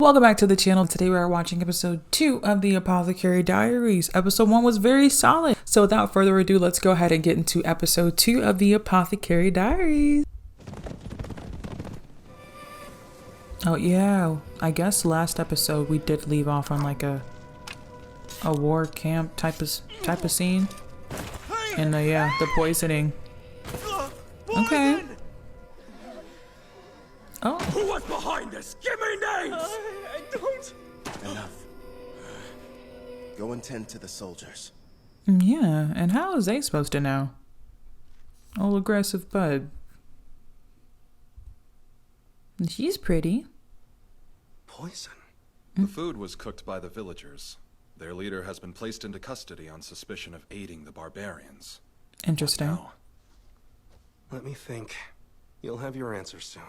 Welcome back to the channel. Today we are watching episode 2 of the Apothecary Diaries. Episode 1 was very solid. So without further ado, let's go ahead and get into episode 2 of the Apothecary Diaries. Oh yeah, I guess last episode we did leave off on like a war camp type of scene. And yeah, the poisoning. Okay. Oh. Who was behind this? Give me names! I don't. Enough. Go and tend to the soldiers. Yeah, and how is they supposed to know? Old aggressive bud. She's pretty. Poison? The food was cooked by the villagers. Their leader has been placed into custody on suspicion of aiding the barbarians. Interesting. What now? Let me think. You'll have your answer soon.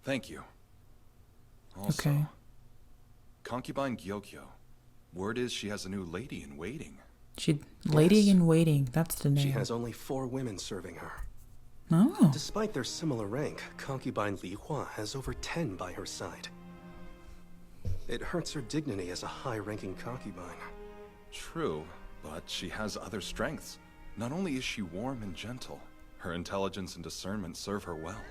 Thank you. Also, Okay. concubine Gyokyo. Word is she has a new lady in waiting. Lady Yes. in waiting. That's the name. She has only 4 women serving her. Oh. Despite their similar rank, concubine Li Hua has over 10 by her side. It hurts her dignity as a high-ranking concubine. True, but she has other strengths. Not only is she warm and gentle, her intelligence and discernment serve her well.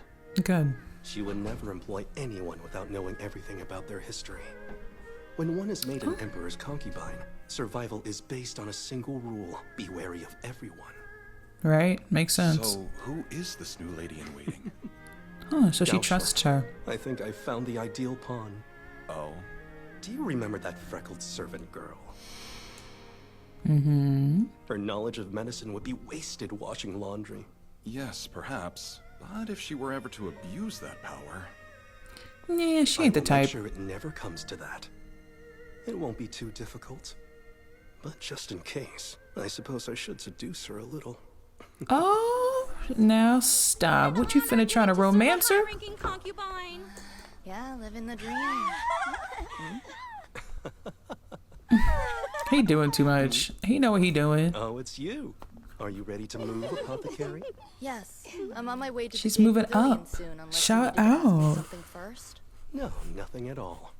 Good. She would never employ anyone without knowing everything about their history. When one is made an emperor's concubine, survival is based on a single rule: be wary of everyone. Right? Makes sense. So, who is this new lady in waiting? Huh, so she Gaosha. trusts her. I think I found the ideal pawn. Oh, Do you remember that freckled servant girl? Mm-hmm. Her knowledge of medicine would be wasted washing laundry. yes, perhaps. But if she were ever to abuse that power... Yeah, she I ain't the will type. make sure it never comes to that. It won't be too difficult. But just in case, I suppose I should seduce her a little. Oh, now stop. What you finna try to romance her? High-ranking concubine. Yeah, living the dream. He doing too much. He know what he doing. Oh, it's you. Are you ready to move, Apothecary? Yes, I'm on my way to She's the Jade moving Pavilion up. soon, unless Shout you need to ask me out. something first. No, nothing at all.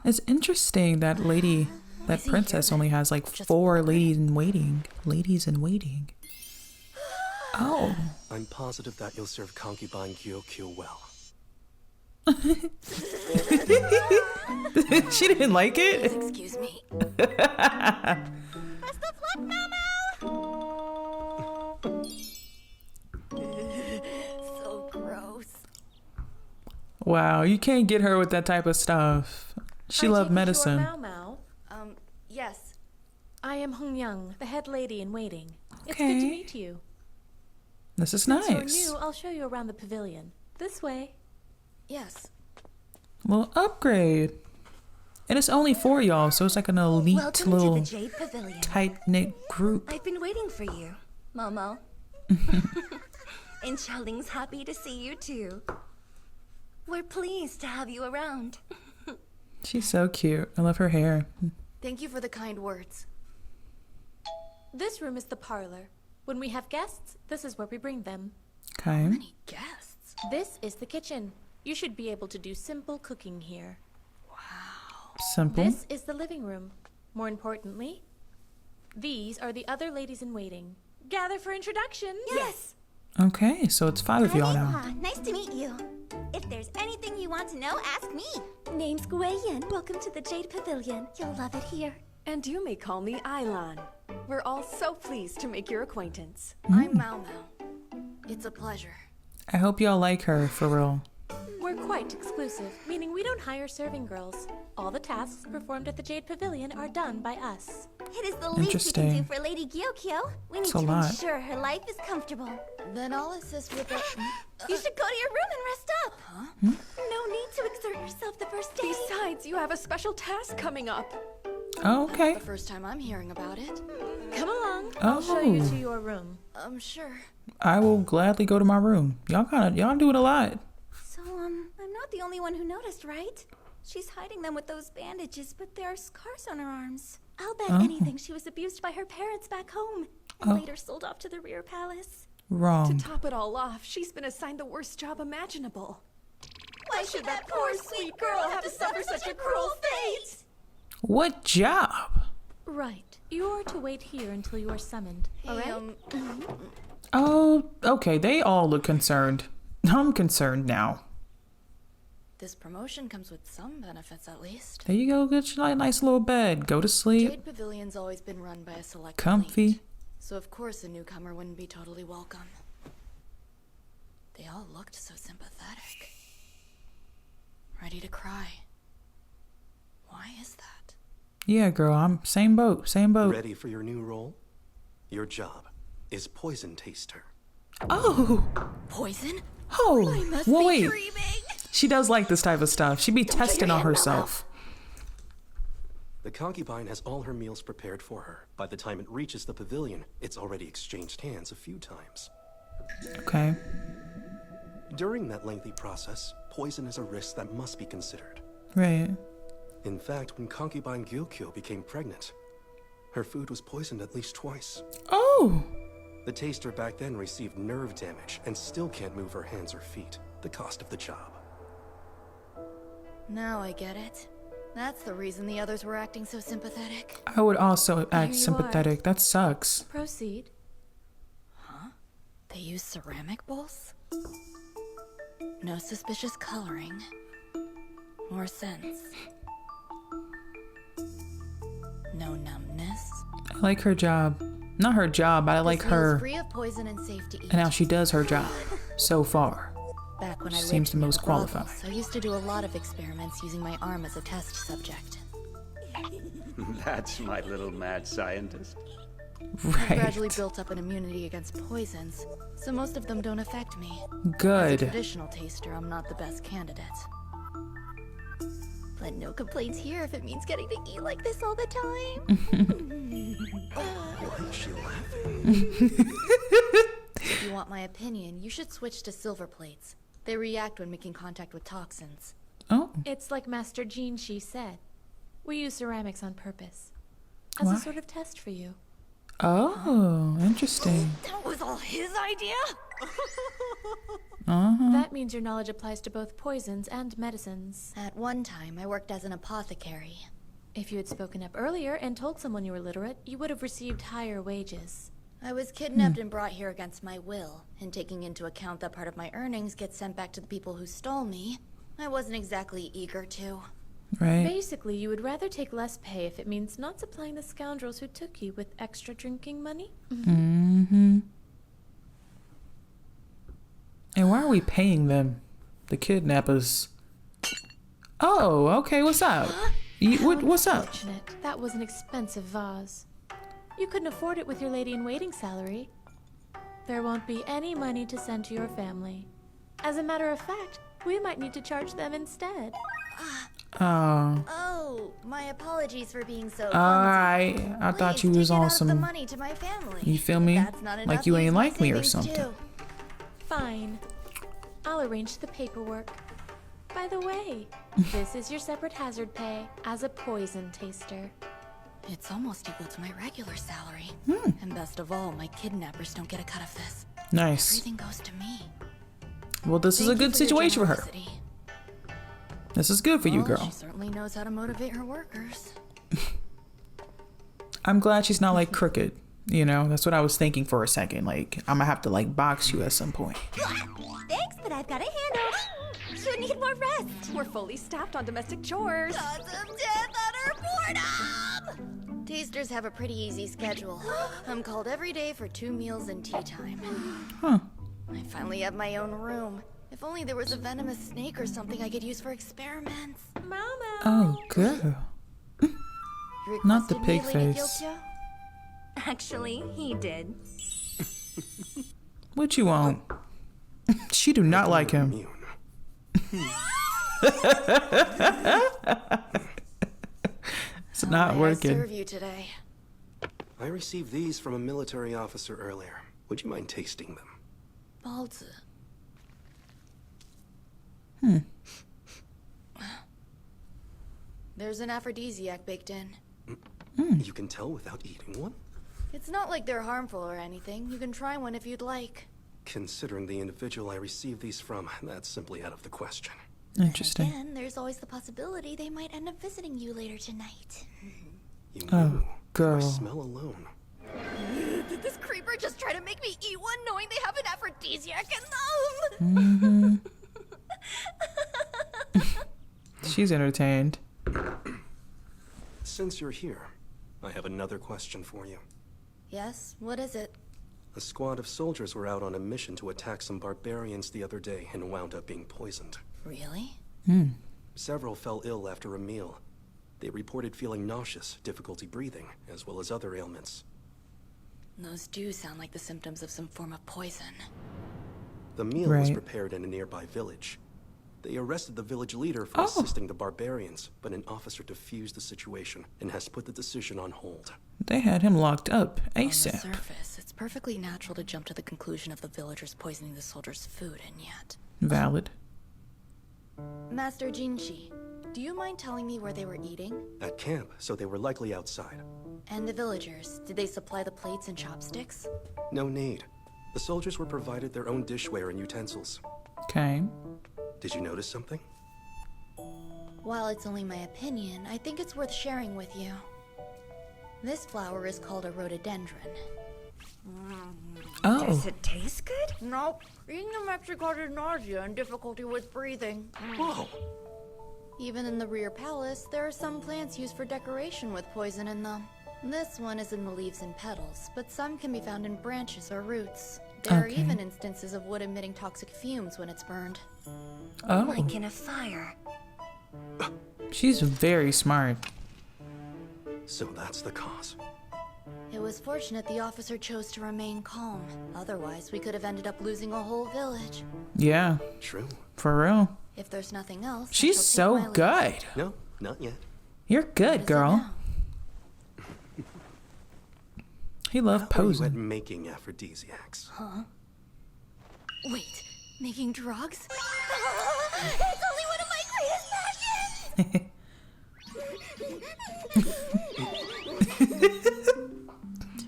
It's interesting that lady, that Is he princess here only has like Just 4 ladies in waiting. Ladies in waiting. Oh. I'm positive that you'll serve concubine Gyokyo well. She didn't like it? Excuse me. Press the flip, So gross. Wow, you can't get her with that type of stuff. She loved medicine. Mao Mao. Yes. I am Hong Young, the head lady in waiting. It's good Okay. to meet you. This is Since you're nice. new, I'll show you around the pavilion. This way. Yes. Little upgrade. And it's only 4 y'all, so it's like an elite Welcome little to the Jade Pavilion. tight-knit group. I've been waiting for you, Momo. And Xiaoling's happy to see you too. We're pleased to have you around. She's so cute. I love her hair. Thank you for the kind words. This room is the parlor. When we have guests, this is where we bring them. Okay. Many guests. This is the kitchen. You should be able to do simple cooking here. Simple. This is the living room. More importantly, these are the other ladies in waiting. Gather for introductions. Yes. Okay, so it's 5 of y'all now. Nice to meet you. If there's anything you want to know, ask me. Name's Guiyan. Welcome to the Jade Pavilion. You'll love it here. And you may call me Ailan. We're all so pleased to make your acquaintance. I'm Mao Mao. It's a pleasure. I hope y'all like her, for real. We're quite exclusive, meaning we don't hire serving girls. All the tasks performed at the Jade Pavilion are done by us. It is the least we can do Interesting. for Lady Gyokyo. We need It's a to lot. ensure her life is comfortable. Then I'll assist with it. You should go to your room and rest up. Huh? No need to exert yourself the first day. Besides, you have a special task coming up. Oh, okay. The first time I'm hearing about it. Come along. I'll show you to your room. Sure. I will gladly go to my room. Y'all do it a lot. So, I'm not the only one who noticed, right? She's hiding them with those bandages, but there are scars on her arms. I'll bet anything she was abused by her parents back home and later sold off to the rear palace. Wrong. To top it all off, she's been assigned the worst job imaginable. Why should that poor sweet girl have to suffer such a cruel fate? What job? Right. You are to wait here until you are summoned. Alright? Oh, okay. They all look concerned. I'm concerned now. This promotion comes with some benefits, at least. There you go. Get you a nice little bed. Go to sleep. Jade Pavilion's always been run by a select Comfy. elite, so of course a newcomer wouldn't be totally welcome. They all looked so sympathetic. Ready to cry. Why is that? Yeah, girl. I'm same boat. Same boat. Ready for your new role? Your job is poison taster. Oh. Poison? Oh. Must Well, be wait. dreaming. She does like this type of stuff. She be testing on herself. The concubine has all her meals prepared for her. By the time it reaches the pavilion, it's already exchanged hands a few times. Okay. During that lengthy process, poison is a risk that must be considered. Right. In fact, when concubine Gyokyo became pregnant, her food was poisoned at least twice. Oh. The taster back then received nerve damage and still can't move her hands or feet. The cost of the job. Now I get it. That's the reason the others were acting so sympathetic. I would also act you sympathetic. That sucks. Proceed. They use ceramic bowls? No suspicious coloring. Or scents. No numbness. I like her job. Not her job, but I like This meal's her free of poison and safe to eat. and how she does her job so far. Back when I She lived seems the near most brothels, qualified. I used to do a lot of experiments using my arm as a test subject. That's my little mad scientist. I gradually Right. built up an immunity against poisons, so most of them don't affect me. As a Good. traditional taster, I'm not the best candidate. But no complaints here if it means getting to eat like this all the time. Why is she laughing? If you want my opinion, you should switch to silver plates. They react when making contact with toxins. Oh. It's like Master Jean Shi said. We use ceramics on purpose. As Why? a sort of test for you. Oh, interesting. That was all his idea? That means your knowledge applies to both poisons and medicines. At one time, I worked as an apothecary. If you had spoken up earlier and told someone you were literate, you would have received higher wages. I was kidnapped and brought here against my will, and taking into account that part of my earnings gets sent back to the people who stole me, I wasn't exactly eager to. Right. Basically, you would rather take less pay if it means not supplying the scoundrels who took you with extra drinking money? Mm-hmm. And why are we paying them? The kidnappers. Oh, okay. What's up? What's up? Fortunate. That was an expensive vase. You couldn't afford it with your lady-in-waiting salary. There won't be any money to send to your family. As a matter of fact, we might need to charge them instead. Oh. Oh, my apologies for being so Alright. I thought you Please was take it on out of the some. money to my family. You feel If me? that's not Like enough, you use ain't my like me or savings, something. too. Fine. I'll arrange the paperwork. By the way, this is your separate hazard pay as a poison taster. It's almost equal to my regular salary. And best of all, my kidnappers don't get a cut of this. Nice. Everything goes to me. Well, this is a Thank you good for your situation for her. generosity. This is good for you, Well, girl. She certainly knows how to motivate her workers. I'm glad she's not like crooked. You know, that's what I was thinking for a second. Like, I'm gonna have to like box you at some point. Thanks, but I've got it handled. You need more rest. We're fully staffed on domestic chores. Cause of death utter boredom. Tasters have a pretty easy schedule. I'm called every day for 2 meals and tea time. Huh. I finally have my own room. If only there was a venomous snake or something I could use for experiments. Mama! Oh, girl. You Not the requested me, pig Lady face. Gyokyo? Actually, he did. What you want? She do not like him. Immune. It's not May I working. serve you today? I received these from a military officer earlier. Would you mind tasting them? Balzu. There's an aphrodisiac baked in. You can tell without eating one? It's not like they're harmful or anything. You can try one if you'd like. Considering the individual I received these from, that's simply out of the question. Interesting. Again, there's always the possibility they might end up visiting you later tonight. You Oh, knew. girl. By smell alone. Did this creeper just try to make me eat one knowing they have an aphrodisiac in them? She's entertained. Since you're here, I have another question for you. Yes, what is it? A squad of soldiers were out on a mission to attack some barbarians the other day and wound up being poisoned. Really? Several fell ill after a meal. They reported feeling nauseous, difficulty breathing, as well as other ailments. Those do sound like the symptoms of some form of poison. The meal was Right. prepared in a nearby village. They arrested the village leader for assisting the barbarians, but an officer defused the situation and has put the decision on hold. They had him locked up On the ASAP. surface, it's perfectly natural to jump to the conclusion of the villagers poisoning the soldiers' food, and yet... Valid. Master Jinshi, do you mind telling me where they were eating? At camp, so they were likely outside. And the villagers, did they supply the plates and chopsticks? No need. The soldiers were provided their own dishware and utensils. Okay. Did you notice something? While it's only my opinion, I think it's worth sharing with you. This flower is called a rhododendron. Oh. Does it taste good? Nope. Eating them actually causes nausea and difficulty with breathing. Whoa! Even in the rear palace, there are some plants used for decoration with poison in them. This one is in the leaves and petals, but some can be found in branches or roots. There are Okay. even instances of wood emitting toxic fumes when it's burned. Oh. Like in a fire. She's very smart. So that's the cause. It was fortunate the officer chose to remain calm. Otherwise, we could have ended up losing a whole village. Yeah, True. for real. If there's nothing else, I She's shall so take my leave. good. No, not yet. You're good, What is it girl. now? He loved How are you at posing. making aphrodisiacs? Wait, making drugs? It's only one of my greatest passions!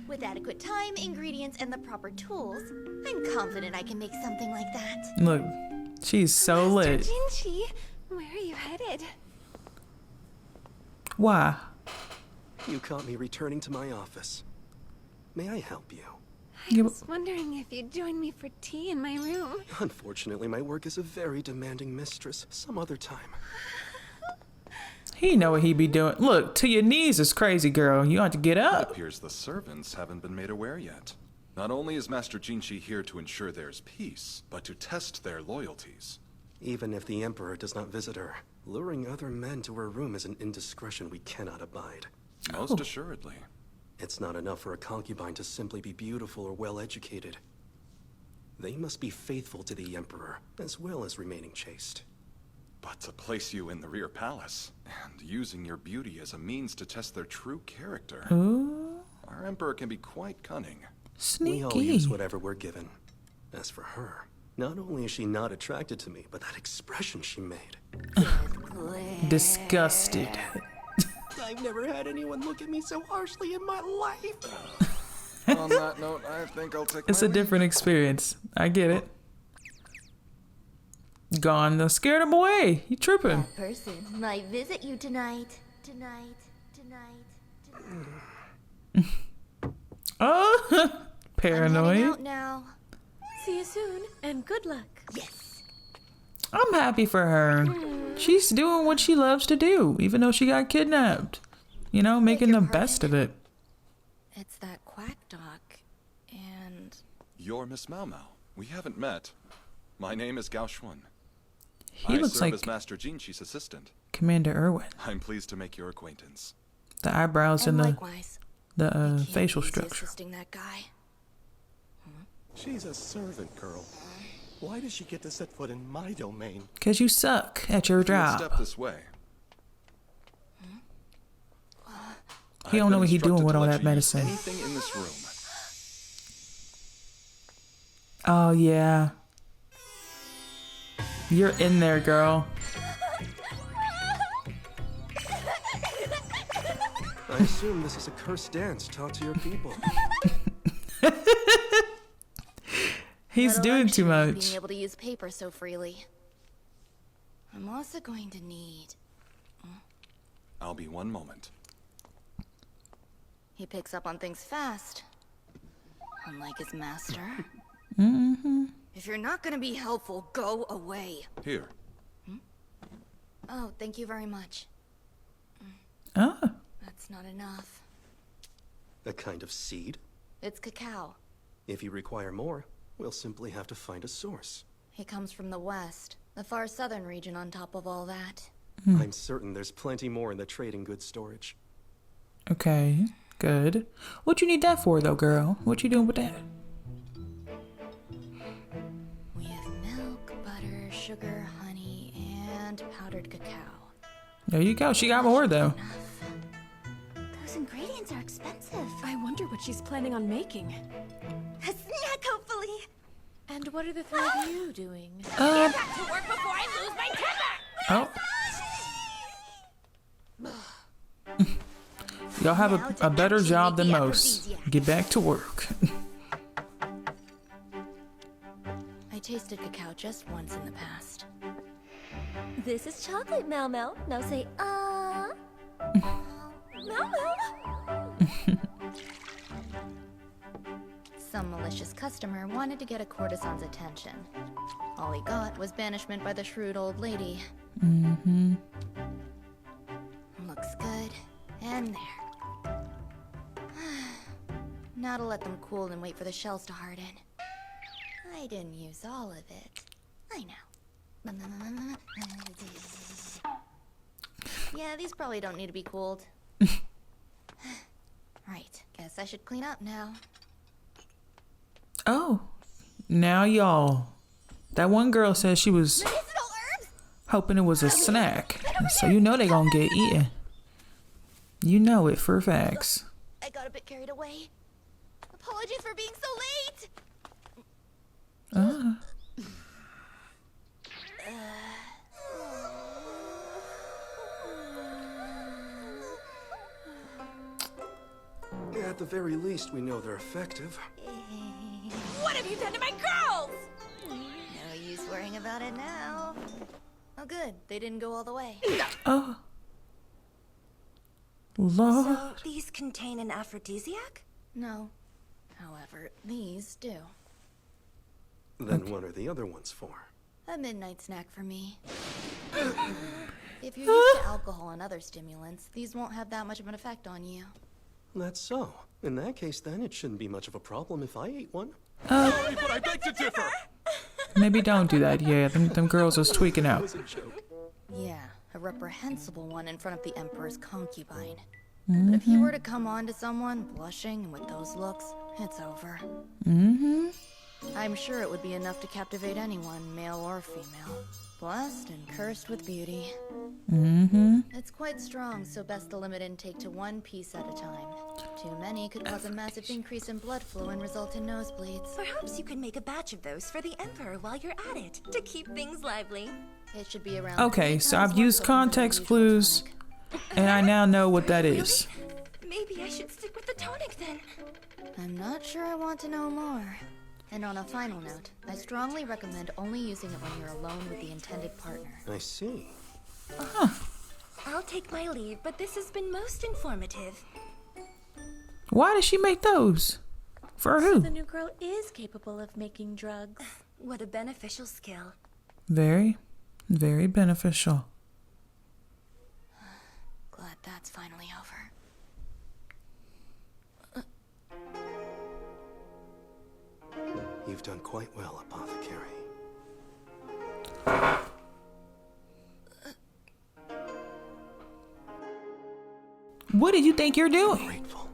With adequate time, ingredients, and the proper tools, I'm confident I can make something like that. Look, she's so lit. Jinchi, where are you headed? Why? You caught me returning to my office. May I help you? I was wondering if you'd join me for tea in my room. Unfortunately, my work is a very demanding mistress. Some other time. He know what he be doing. Look, to your knees is crazy, girl. You have to get It up. appears the servants haven't been made aware yet. Not only is Master Jinshi here to ensure there's peace, but to test their loyalties. Even if the Emperor does not visit her, luring other men to her room is an indiscretion we cannot abide. Most assuredly. It's not enough for a concubine to simply be beautiful or well-educated. They must be faithful to the Emperor, as well as remaining chaste. But to place you in the rear palace, and using your beauty as a means to test their true character, Ooh, our Emperor can be quite cunning. We all sneaky. use whatever we're given. As for her, not only is she not attracted to me, but that expression she made. Disgusted. I've never had anyone look at me so harshly in my life. On that note, I think I'll take It's my a different experience. I get it. Gone. Done scared him away. You tripping. That person might visit you tonight. Tonight. Oh, I'm heading paranoid. out now. See you soon, and good luck. Yes. I'm happy for her. She's doing what she loves to do, even though she got kidnapped. You know, making the best of it. It's that quack dog, and You're Miss Mau Mau. We haven't met. My name is Gao Xuan. He I looks serve like as Master Jinshi's assistant. Commander Irwin. I'm pleased to make your acquaintance. The eyebrows and the likewise. the Can't facial be easy structure. assisting that guy. She's a servant girl. Why does she get to set foot in my domain? Cause you suck at your If you would job. step this way. He don't I've know been what he doing instructed with to all let that you use medicine. Anything in this room. Oh yeah. You're in there, girl. I assume this is a cursed dance taught to your people. He's What a doing too luxury, much. Being able to use paper so freely. I'm also going to need... I'll be one moment. He picks up on things fast. Unlike his master. If you're not gonna be helpful, go away. Here. Oh, thank you very much. Oh. That's not enough. A kind of seed? It's cacao. If you require more, we'll simply have to find a source. He comes from the west, the far southern region on top of all that. I'm certain there's plenty more in the trading goods storage. Okay, good. What you need that for, though, girl? What you doing with that? We have milk, butter, sugar, honey, and powdered cacao. There you go. She got more, though. Those ingredients are expensive. I wonder what she's planning on making. A snack, hopefully. And what are the three of you doing? Get back to work before I lose my temper. Oh. Y'all have a better job than most. Get back to work. I tasted cacao just once in the past. This is chocolate, Mel Mel. Now say, Mel Mel. Some malicious customer wanted to get a courtesan's attention. All he got was banishment by the shrewd old lady. Looks good. And there. Now to let them cool and wait for the shells to harden. I didn't use all of it. I know. Yeah, these probably don't need to be cooled. Right, guess I should clean up now. Oh. Now, y'all. That one girl said she was hoping it was a snack. So you know they gonna get eaten. You know it for facts. I got a bit carried away. Apologies for being so late. At the very least, we know they're effective. What have you done to my girls? No use worrying about it now. Oh good, they didn't go all the way. Oh. Lord. So these contain an aphrodisiac? No. However, these do. Then what are the other ones for? A midnight snack for me. If you're used to alcohol and other stimulants, these won't have that much of an effect on you. That's so. In that case, then, it shouldn't be much of a problem if I ate one. Sorry, but I beg to differ. Maybe don't do that. Yeah, them girls was tweaking out. It was a joke. Yeah, a reprehensible one in front of the Emperor's concubine. But if you were to come on to someone blushing and with those looks, it's over. I'm sure it would be enough to captivate anyone, male or female. Blessed and cursed with beauty. It's quite strong, so best to limit intake to one piece at a time. Too many could cause a massive increase in blood flow and result in nosebleeds. Perhaps you could make a batch of those for the Emperor while you're at it, to keep things lively. It should be around. Okay, 3 so times I've more used potent than context the usual clues, tonic. and I now know what that is. Maybe I should stick with the tonic then. I'm not sure I want to know more. And on a final note, I strongly recommend only using it when you're alone with the intended partner. I see. I'll take my leave, but this has been most informative. Why did she make those? For The who? new girl is capable of making drugs. What a beneficial skill. Very, very beneficial. Glad that's finally over. You've done quite well, Apothecary. What did you think you're doing? Grateful.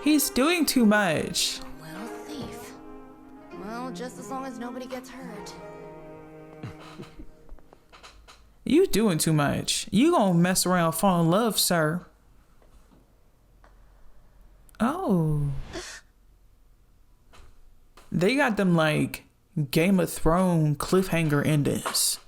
He's doing too much. Little thief. Well, just as long as nobody gets hurt. You doing too much. You gonna mess around and fall in love, sir. Oh. They got them like Game of Thrones cliffhanger endings.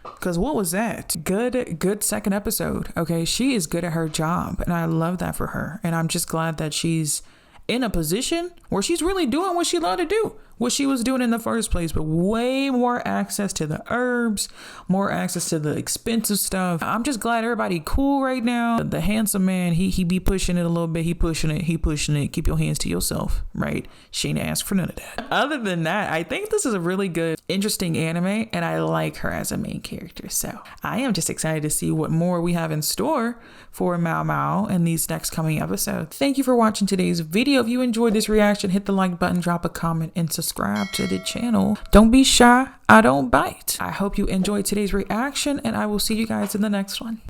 Cause what was that? Good second episode. Okay, she is good at her job, and I love that for her. And I'm just glad that she's in a position where she's really doing what she loved to do, what she was doing in the first place, but way more access to the herbs, more access to the expensive stuff. I'm just glad everybody cool right now. The handsome man, he be pushing it a little bit. He pushing it. Keep your hands to yourself, right? She ain't asked for none of that. Other than that, I think this is a really good, interesting anime, and I like her as a main character. So I am just excited to see what more we have in store for Mao Mao in these next coming episodes. Thank you for watching today's video. If you enjoyed this reaction, hit the like button, drop a comment, and subscribe to the channel. Don't be shy, I don't bite. I hope you enjoyed today's reaction, and I will see you guys in the next one.